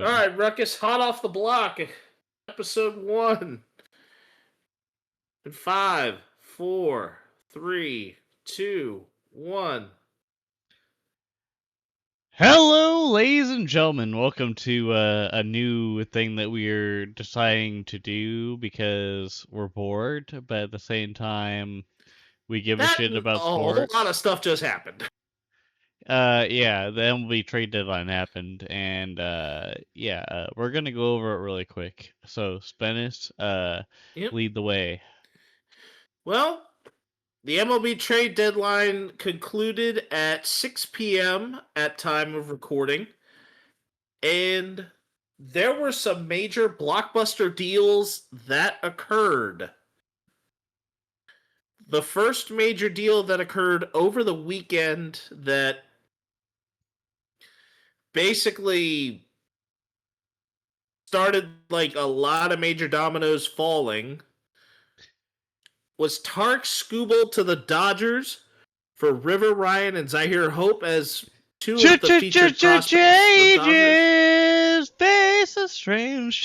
All right, Ruckus, hot off the block, episode 1. In 5, 4, 3, 2, 1. Hello, ladies and gentlemen. Welcome to a new thing that we're deciding to do because we're bored, but at the same time, we give a shit A about whole lot of sports. stuff just happened. Yeah, the MLB trade deadline happened, and we're gonna go over it really quick. So, Spennis, Yep. lead the way. Well, the MLB trade deadline concluded at 6 p.m. at time of recording, and there were some major blockbuster deals that occurred. The first major deal that occurred over the weekend that basically started like a lot of major dominoes falling was Tarek Skubal to the Dodgers for River Ryan and Zahir Hope as two of the featured prospects of the Dodgers. Changes, faces strange,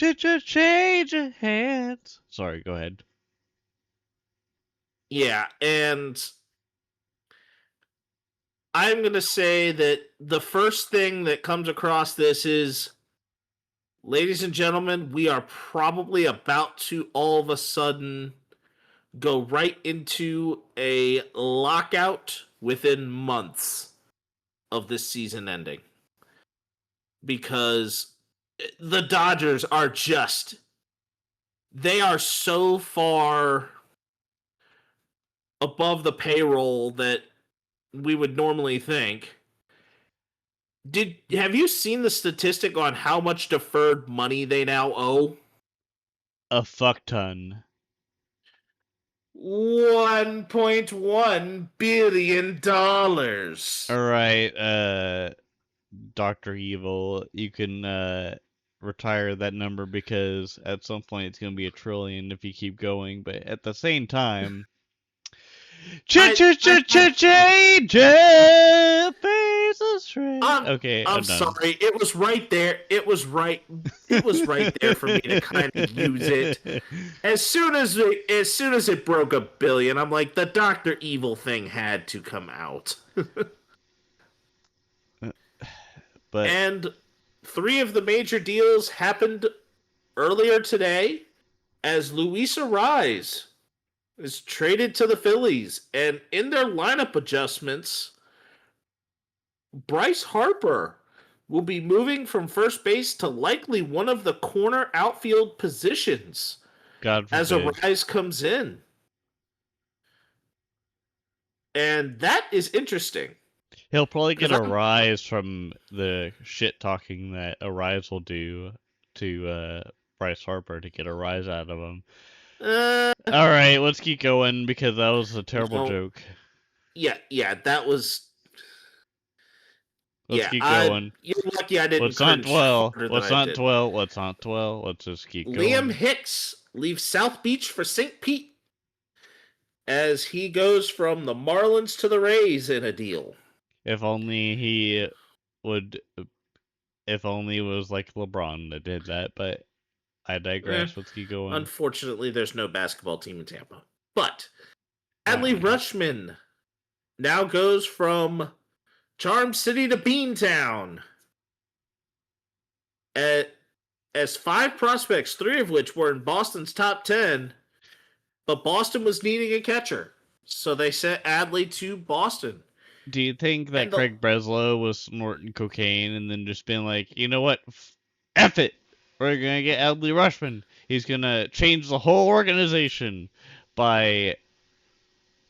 change hands. Sorry, go ahead. Yeah, and I'm going to say that the first thing that comes across this is, ladies and gentlemen, we are probably about to all of a sudden go right into a lockout within months of this season ending. Because the Dodgers are they are so far above the payroll that we would normally think. Have you seen the statistic on how much deferred money they now owe? A fuck ton. $1.1 billion. Alright, Dr. Evil, you can retire that number because at some point it's gonna be $1 trillion if you keep going, but at the same time, change Okay, I'm I'm done. sorry. It was right there. It was right there for me to kind of use it. As soon as it broke $1 billion, I'm like, the Dr. Evil thing had to come out. But And 3 of the major deals happened earlier today as Luis Arraez is traded to the Phillies, and in their lineup adjustments, Bryce Harper will be moving from first base to likely one of the corner outfield positions God as forbid. Arraez comes in. And that is interesting. He'll probably get a I'm, rise from the shit talking that Arise will do to Bryce Harper to get a rise out of him. uh, Alright, let's keep going because that was a terrible no, joke. yeah, that was. Let's Yeah, keep going. you're lucky I didn't Let's not cringe dwell. harder than Let's I not did. dwell. Let's not dwell. Let's just keep Liam going. Hicks leaves South Beach for St. Pete as he goes from the Marlins to the Rays in a deal. If only he would. If only it was like LeBron that did that, but I digress. Let's keep going. Unfortunately, there's no basketball team in Tampa. But Adley Rutschman now goes from Charm City to Beantown. As 5 prospects, 3 of which were in Boston's top 10, but Boston was needing a catcher. So they sent Adley to Boston. Do you think that Craig Breslow was snorting cocaine and then just been like, you know what? F it. We're going to get Adley Rutschman. He's going to change the whole organization by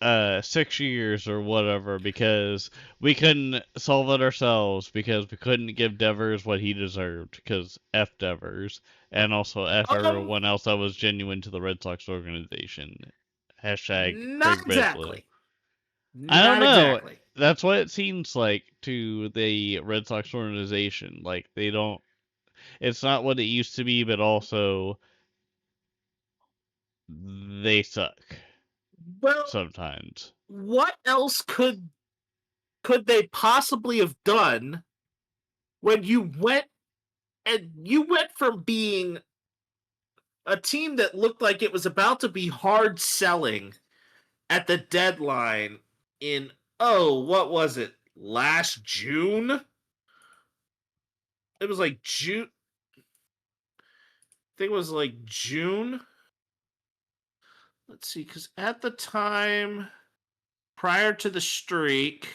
6 years or whatever because we couldn't solve it ourselves because we couldn't give Devers what he deserved because F Devers and also F everyone else that was genuine to the Red Sox organization. Hashtag not Craig exactly. Breslow. I don't know. Exactly. That's what it seems like to the Red Sox organization. Like they don't. It's not what it used to be, but also they suck. Well, sometimes. What else could they possibly have done when you went And you went from being a team that looked like it was about to be hard selling at the deadline in, what was it? Last June? It was like June. I think it was like June. Let's see, because at the time, prior to the streak,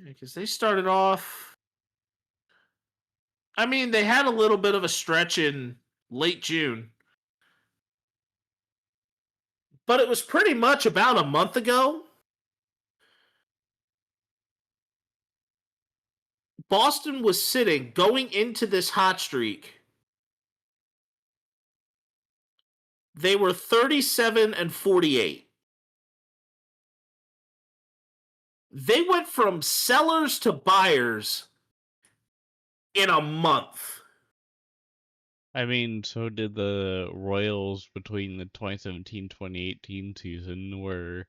because they started off. I mean, they had a little bit of a stretch in late June, but it was pretty much about a month ago. Boston was sitting going into this hot streak. They were 37-48. They went from sellers to buyers in a month. I mean, so did the Royals between the 2017-2018 season, where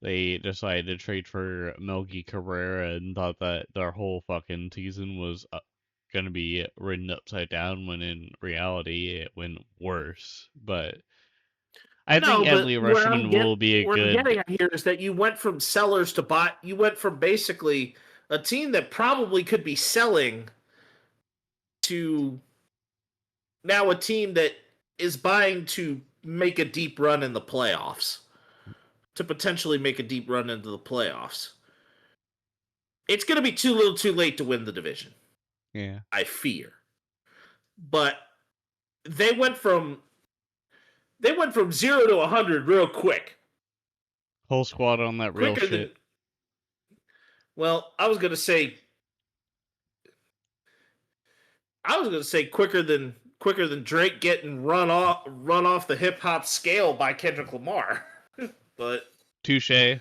they decided to trade for Melky Cabrera and thought that their whole fucking season was going to be written upside down, when in reality it went worse. But I think No, but Adley Rushman will be a where I'm getting good. at here is that you went from sellers to buy. You went from basically a team that probably could be selling to now a team that is buying to make a deep run in the playoffs. To potentially make a deep run into the playoffs. It's going to be too little too late to win the division. Yeah. I fear. But they went from 0 to 100 real quick. Whole squad on that real Quicker shit. than, well, I was going to say quicker than Drake getting run off the hip hop scale by Kendrick Lamar. But touche. Turn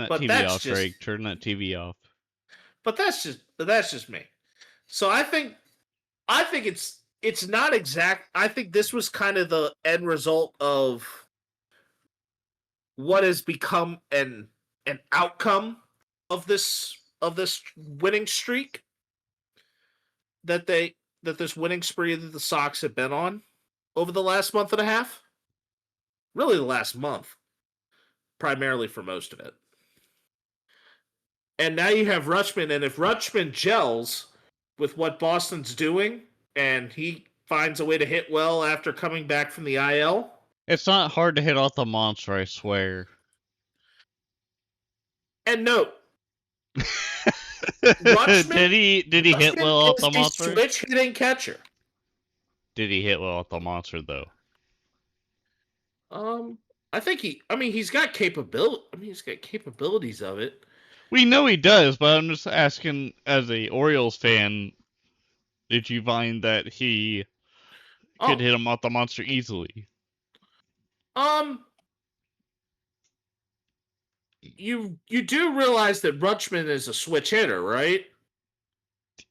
that but TV that's off, just Drake. Turn that TV off. but that's just me. So I think it's not exact. I think this was kind of the end result of what has become an outcome of this winning streak that this winning spree that the Sox have been on over the last month and a half. Really, the last month, primarily for most of it. And now you have Rutschman, and if Rutschman gels with what Boston's doing, and he finds a way to hit well after coming back from the IL. It's not hard to hit off the monster, I swear. And note, Rutschman, did he hit well off is the a monster? switch hitting catcher. Did he hit well off the monster though? I think he's got capability. He's got capabilities of it. We know he does, but I'm just asking, as a Orioles fan, did you find that he could Oh, hit him off the monster easily? you do realize that Rutschman is a switch hitter, right?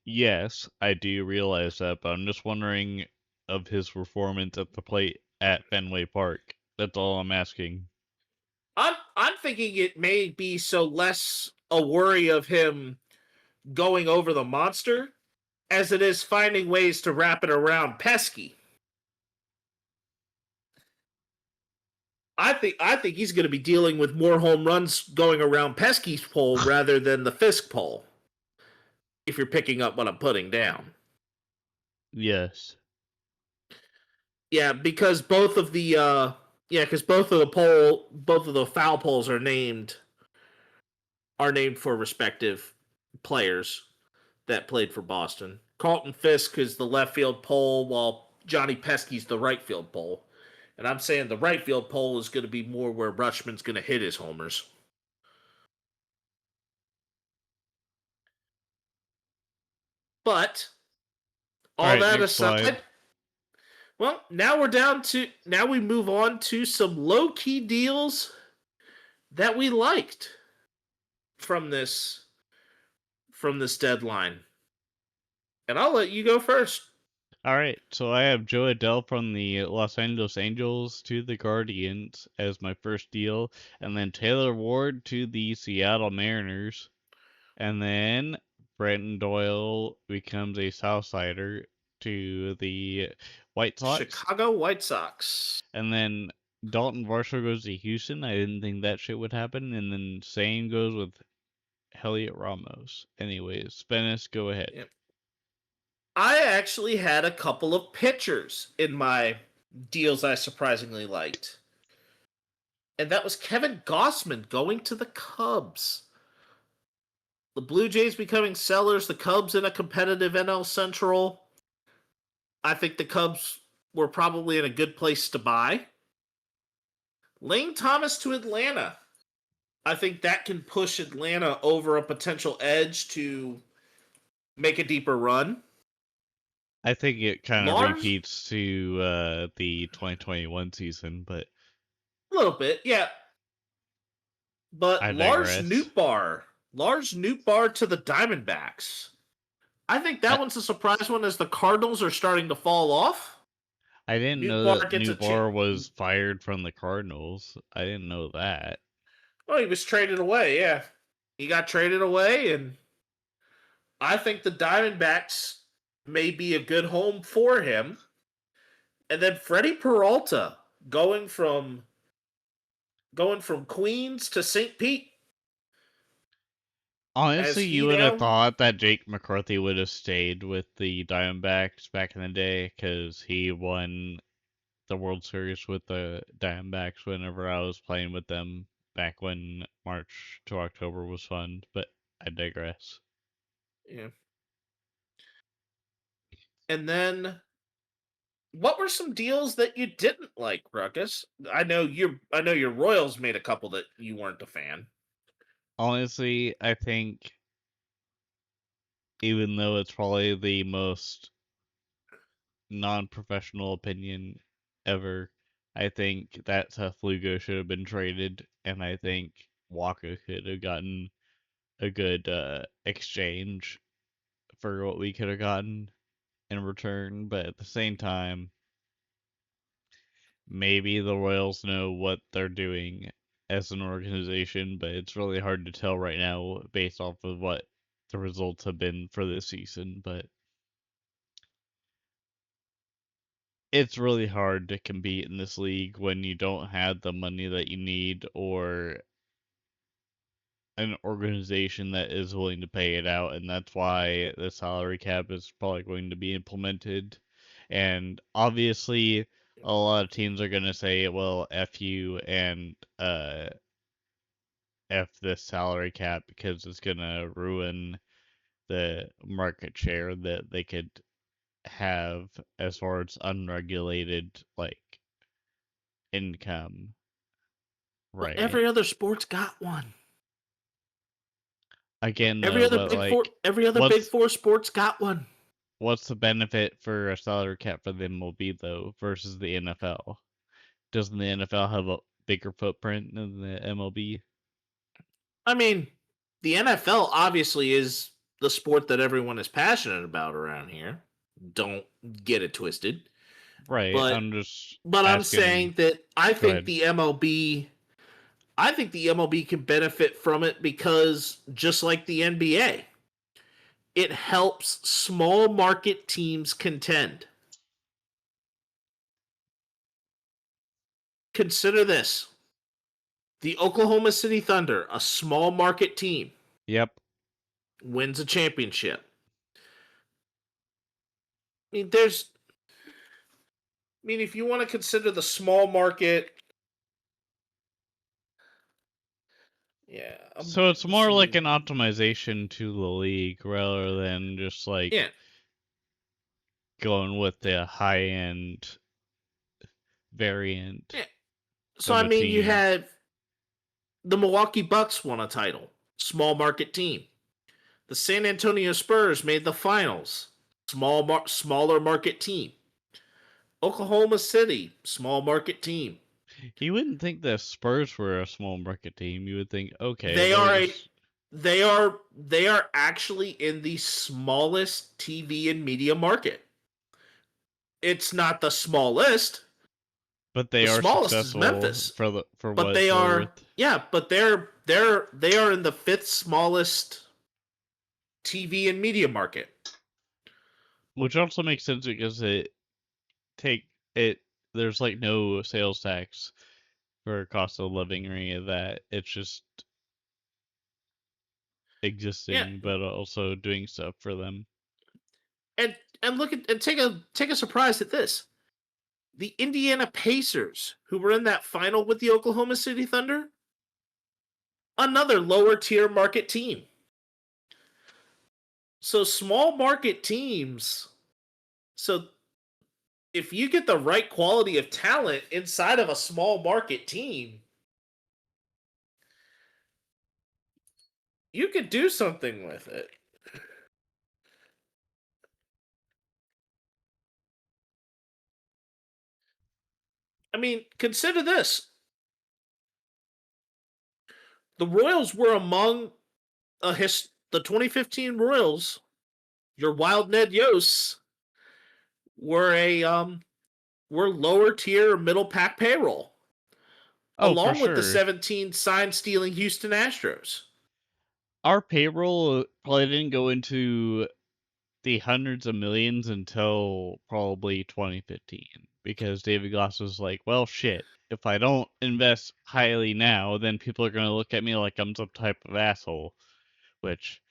Yes, I do realize that, but I'm just wondering of his performance at the plate at Fenway Park. That's all I'm asking. I'm thinking it may be so less a worry of him going over the monster as it is finding ways to wrap it around Pesky. I think he's going to be dealing with more home runs going around Pesky's pole rather than the Fisk pole. If you're picking up what I'm putting down. Yes. Yeah, because both of the both of the foul poles are named for respective players that played for Boston. Carlton Fisk is the left field pole, while Johnny Pesky's the right field pole. And I'm saying the right field pole is going to be more where Rutschman's going to hit his homers. But all Alright, that next slide. aside, well, now we move on to some low-key deals that we liked from this deadline. And I'll let you go first. Alright, so I have Joe Adele from the Los Angeles Angels to the Guardians as my first deal, and then Taylor Ward to the Seattle Mariners. And then Brandon Doyle becomes a Southsider to the White Sox. Chicago White Sox. And then Dalton Varsho goes to Houston. I didn't think that shit would happen. And then same goes with Heliot Ramos. Anyways, Spence, go ahead. Yep. I actually had a couple of pitchers in my deals I surprisingly liked. And that was Kevin Gossman going to the Cubs. The Blue Jays becoming sellers, the Cubs in a competitive NL Central. I think the Cubs were probably in a good place to buy. Lane Thomas to Atlanta. I think that can push Atlanta over a potential edge to make a deeper run. I think it kind of Lars, repeats to the 2021 season, but a little bit, yeah. But I Lars digress. Nootbaar to the Diamondbacks. I think that one's a surprise one as the Cardinals are starting to fall off. I didn't know Nootbaar that gets a Newbar was fired from the Cardinals. I didn't know that. Oh, he was traded away, yeah. He got traded away, and I think the Diamondbacks may be a good home for him. And then Freddie Peralta going from Queens to St. Pete. Honestly, you He would have now thought that Jake McCarthy would have stayed with the Diamondbacks back in the day because he won the World Series with the Diamondbacks whenever I was playing with them back when March to October was fun, but I digress. Yeah. And then what were some deals that you didn't like, Ruckus? I know your Royals made a couple that you weren't a fan. Honestly, I think even though it's probably the most non-professional opinion ever, I think that Seth Lugo should have been traded, and I think Waka could have gotten a good exchange for what we could have gotten in return. But at the same time, maybe the Royals know what they're doing as an organization, but it's really hard to tell right now based off of what the results have been for this season. But it's really hard to compete in this league when you don't have the money that you need or an organization that is willing to pay it out, and that's why the salary cap is probably going to be implemented. And obviously, a lot of teams are going to say, well, F you and F this salary cap because it's going to ruin the market share that they could have as far as unregulated, like, income, Well, right? every other sport's got one. Again, though, but like, Every other Big what's Four sports got one. what's the benefit for a salary cap for the MLB though versus the NFL? Doesn't the NFL have a bigger footprint than the MLB? I mean, the NFL obviously is the sport that everyone is passionate about around here. Don't get it twisted. Right. But I'm just I'm asking. saying that Go ahead. I think the MLB can benefit from it because just like the NBA, it helps small market teams contend. Consider this. The Oklahoma City Thunder, a small market team, Yep. wins a championship. If you want to consider the small market, yeah. So it's more like See, an optimization to the league rather than just like yeah, going with the high end variant yeah. So of I a mean, you team. had the Milwaukee Bucks won a title, small market team. The San Antonio Spurs made the finals, smaller market team. Oklahoma City, small market team. You wouldn't think the Spurs were a small market team. You would think, okay, They they're are a just they are actually in the smallest TV and media market. It's not the smallest. but they The are smallest is successful Memphis, for but what it's worth. they are in the fifth smallest TV and media market. Which also makes sense because there's like no sales tax for cost of living or any of that. It's just existing, but also doing stuff for them. And look at and take a surprise at this. The Indiana Pacers, who were in that final with the Oklahoma City Thunder, another lower tier market team. So small market teams. So if you get the right quality of talent inside of a small market team, you could do something with it. I mean, consider this. The Royals were among the 2015 Royals. Your Wild Ned Yosts were were lower tier middle pack payroll. Oh, along for with the sure. 17 sign stealing Houston Astros. Our payroll probably didn't go into the hundreds of millions until probably 2015 because David Glass was like, well, shit, if I don't invest highly now, then people are going to look at me like I'm some type of asshole, which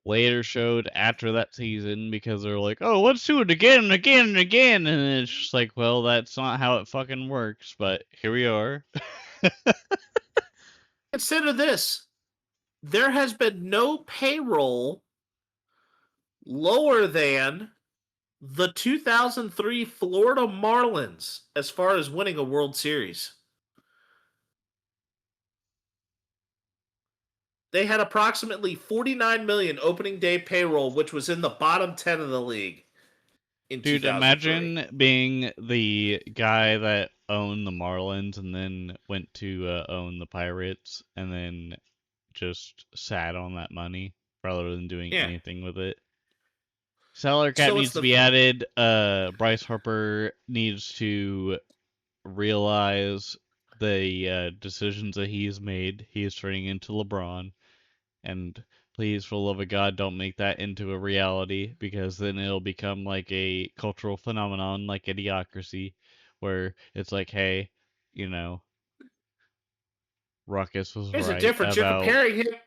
later showed after that season because they're like, oh, let's do it again and again and again. And it's just like, well, that's not how it fucking works, but here we are. Consider this. There has been no payroll lower than the 2003 Florida Marlins as far as winning a World Series. They had approximately 49 million opening day payroll, which was in the bottom 10 of the league in Dude, 2003. imagine being the guy that owned the Marlins and then went to own the Pirates and then just sat on that money rather than doing Yeah. anything with it. Salary cap So it's needs to be added. Bryce Harper needs to realize the decisions that he's made. He is turning into LeBron. And please, for the love of God, don't make that into a reality because then it'll become like a cultural phenomenon like Idiocracy, where it's like, hey, you know, Ruckus was Here's a right difference. about.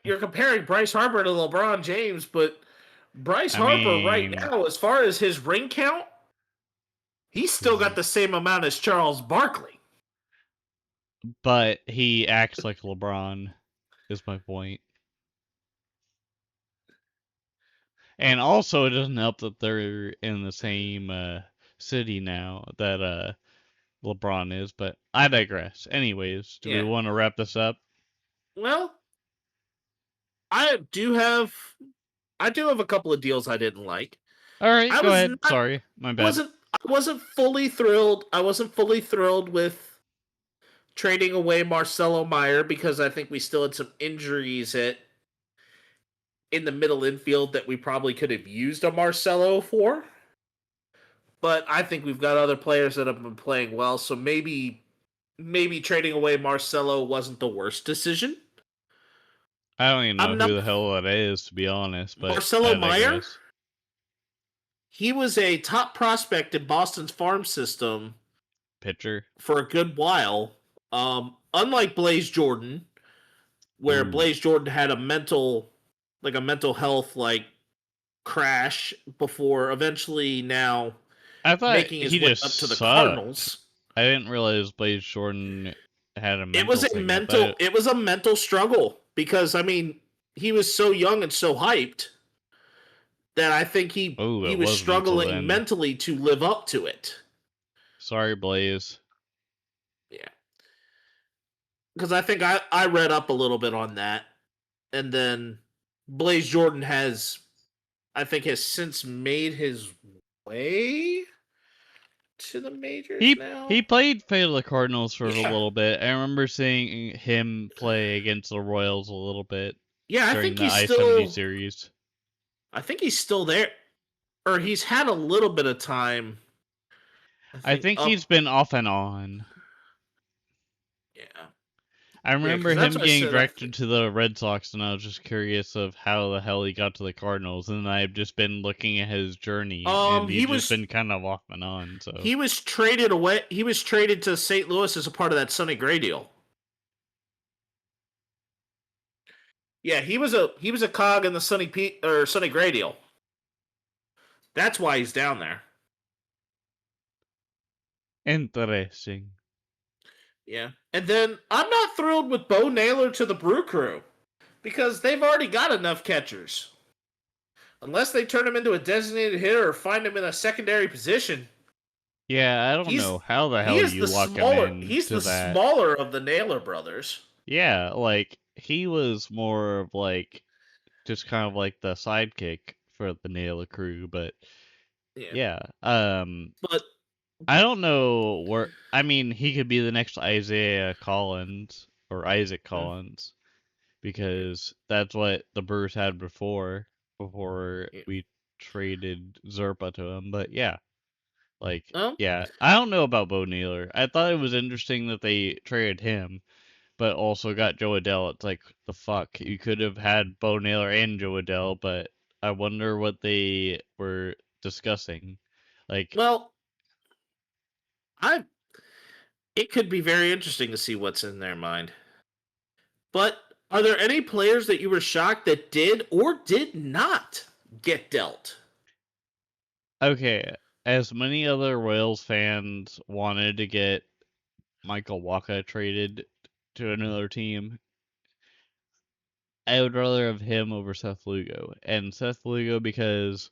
You're comparing Bryce Harper to LeBron James, but Bryce I Harper right mean, now, as far as his ring count, he's still got the same amount as Charles Barkley. but he acts like LeBron, is my point. And also, it doesn't help that they're in the same city now that LeBron is, but I digress. Anyways, do we Yeah. want to wrap this up? Well, I do have I do have a couple of deals I didn't like. All right, I go was ahead. not Sorry, my bad. I wasn't fully thrilled. I wasn't fully thrilled with trading away Marcelo Meyer because I think we still had some injuries in the middle infield that we probably could have used a Marcelo for. But I think we've got other players that have been playing well, so maybe trading away Marcelo wasn't the worst decision. I don't even know I'm not who the hell that is, to be honest, but Marcelo I Meyer. digress. He was a top prospect in Boston's farm system Pitcher. for a good while. Unlike Blaze Jordan, where Ooh. Blaze Jordan had a mental health crash before eventually now I thought making his he way just up to the sucked. Cardinals. I didn't realize Blaze Jordan had a It mental was a thing. mental it was a mental struggle because I mean he was so young and so hyped that I think Oh, he it was was mental struggling then. mentally to live up to it. Sorry, Blaze. Yeah. Because I think I read up a little bit on that. And then Blaze Jordan has since made his way to the majors He now. played for the Cardinals for a Yeah. little bit. I remember seeing him play against the Royals a little bit Yeah, during the I-70 series. I think he's still there. Or he's had a little bit of time. I I think think he's up been off and on. yeah. I Yeah, remember because that's him what I getting said. directed to the Red Sox, and I was just curious of how the hell he got to the Cardinals. And I've just been looking at his journey, and He he's just was been kind of off and on. So he was traded away. He was traded to St. Louis as a part of that Sonny Gray deal. Yeah, he was a cog in the Sonny Gray deal. That's why he's down there. interesting. Yeah. And then I'm not thrilled with Bo Naylor to the Brew Crew because they've already got enough catchers. Unless they turn him into a designated hitter or find him in a secondary position, Yeah, I don't know he's how the he hell is you the lock him smaller he's into the that. smaller of the Naylor brothers. Yeah, like he was more of like just kind of like the sidekick for the Naylor crew, but Yeah. yeah, But I don't know where. I mean, he could be the next Isaiah Collins or Isaac mm, Collins because that's what the Brewers had before yeah. we traded Zerpa to him. But yeah, like Well, yeah, I don't know about Bo Naylor. I thought it was interesting that they traded him, but also got Joe Adele. It's like the fuck. You could have had Bo Naylor and Joe Adele, but I wonder what they were discussing. Like well, I it could be very interesting to see what's in their mind. But are there any players that you were shocked that did or did not get dealt? okay, as many other Royals fans wanted to get Michael Wacha traded to another team, I would rather have him over Seth Lugo. And Seth Lugo because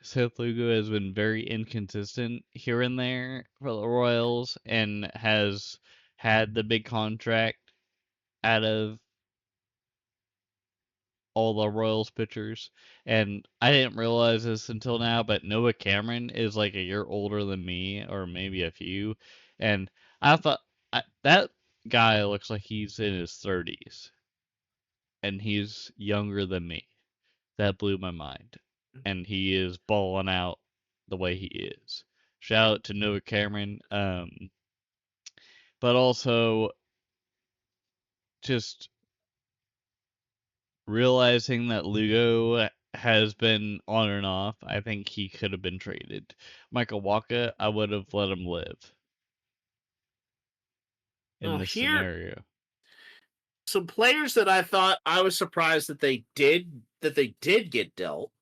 Seth Lugo has been very inconsistent here and there for the Royals and has had the big contract out of all the Royals pitchers. And I didn't realize this until now, but Noah Cameron is like a year older than me, or maybe a few. And I thought that guy looks like he's in his 30s, and he's younger than me. That blew my mind. And he is balling out the way he is. Shout out to Noah Cameron. But also just realizing that Lugo has been on and off, I think he could have been traded. Michael Waka, I would have let him live in Well, this here scenario. some players that I thought I was surprised that they did get dealt.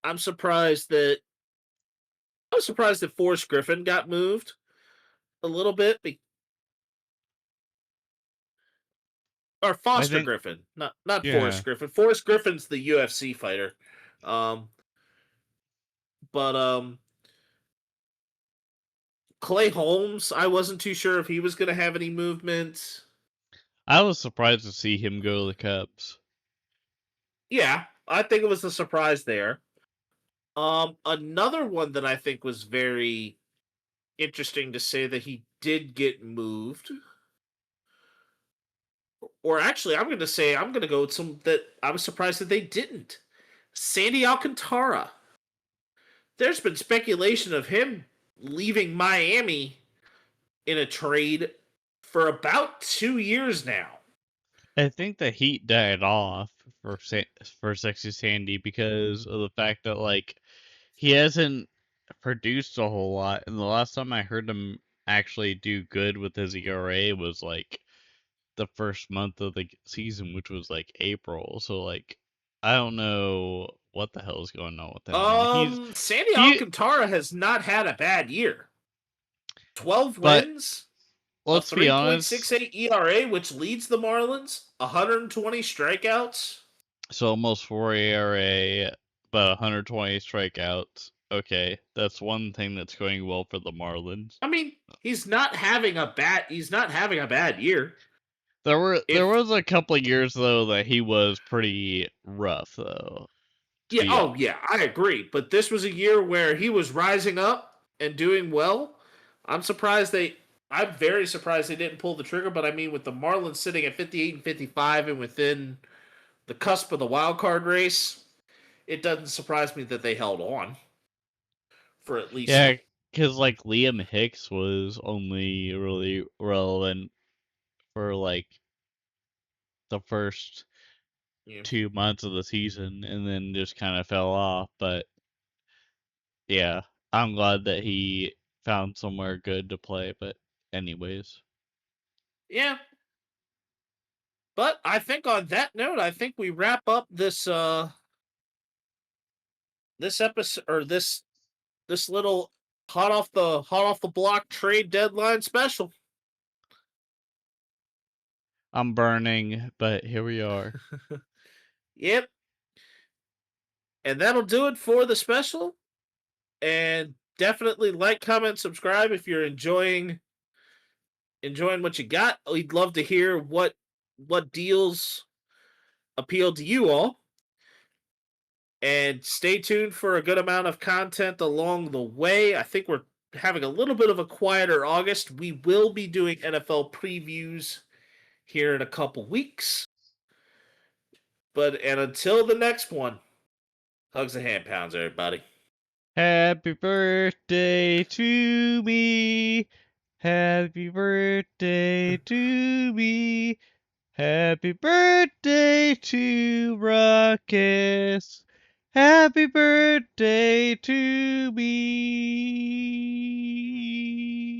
I'm surprised that I was surprised that Forrest Griffin got moved a little bit, or I Foster think, Griffin, not yeah, Forrest Griffin. Forrest Griffin's the UFC fighter, um, but Clay Holmes, I wasn't too sure if he was going to have any movement. I was surprised to see him go to the Cubs. Yeah, I think it was a surprise there. Another one that I think was very interesting to say that he did get moved, or actually, I'm going to go with some that I was surprised that they didn't. Sandy Alcantara. There's been speculation of him leaving Miami in a trade for about 2 years now. I think the heat died off for Sexy Sandy because of the fact that like he hasn't produced a whole lot, and the last time I heard him actually do good with his ERA was like the first month of the season, which was like April. So like I don't know what the hell is going on with him, and Sandy he Alcantara has not had a bad year. 12 but wins, a let's be honest. 3.68 ERA, which leads the Marlins, 120 strikeouts. So almost 4 ERA, but 120 strikeouts. Okay, that's one thing that's going well for the Marlins. I mean, he's not having a bad year. There If was a couple of years though that he was pretty rough though, to Yeah, be oh honest. yeah, I agree. But this was a year where he was rising up and doing well. I'm surprised they I'm very surprised they didn't pull the trigger, but I mean with the Marlins sitting at 58 and 55 and within the cusp of the wild card race, it doesn't surprise me that they held on for at least Yeah, because like Liam Hicks was only really relevant for like the first Yeah. 2 months of the season and then just kind of fell off. But yeah, I'm glad that he found somewhere good to play. But anyways, Yeah. But I think on that note, I think we wrap up this episode, or this little hot off the block trade deadline special. I'm burning, but here we are. Yep. And that'll do it for the special. And definitely like, comment, subscribe if you're enjoying what you got. We'd love to hear what deals appeal to you all. And stay tuned for a good amount of content along the way. I think we're having a little bit of a quieter August. We will be doing NFL previews here in a couple weeks. And until the next one, hugs and hand pounds, everybody. Happy birthday to me. Happy birthday to me. Happy birthday to Ruckus. Happy birthday to me.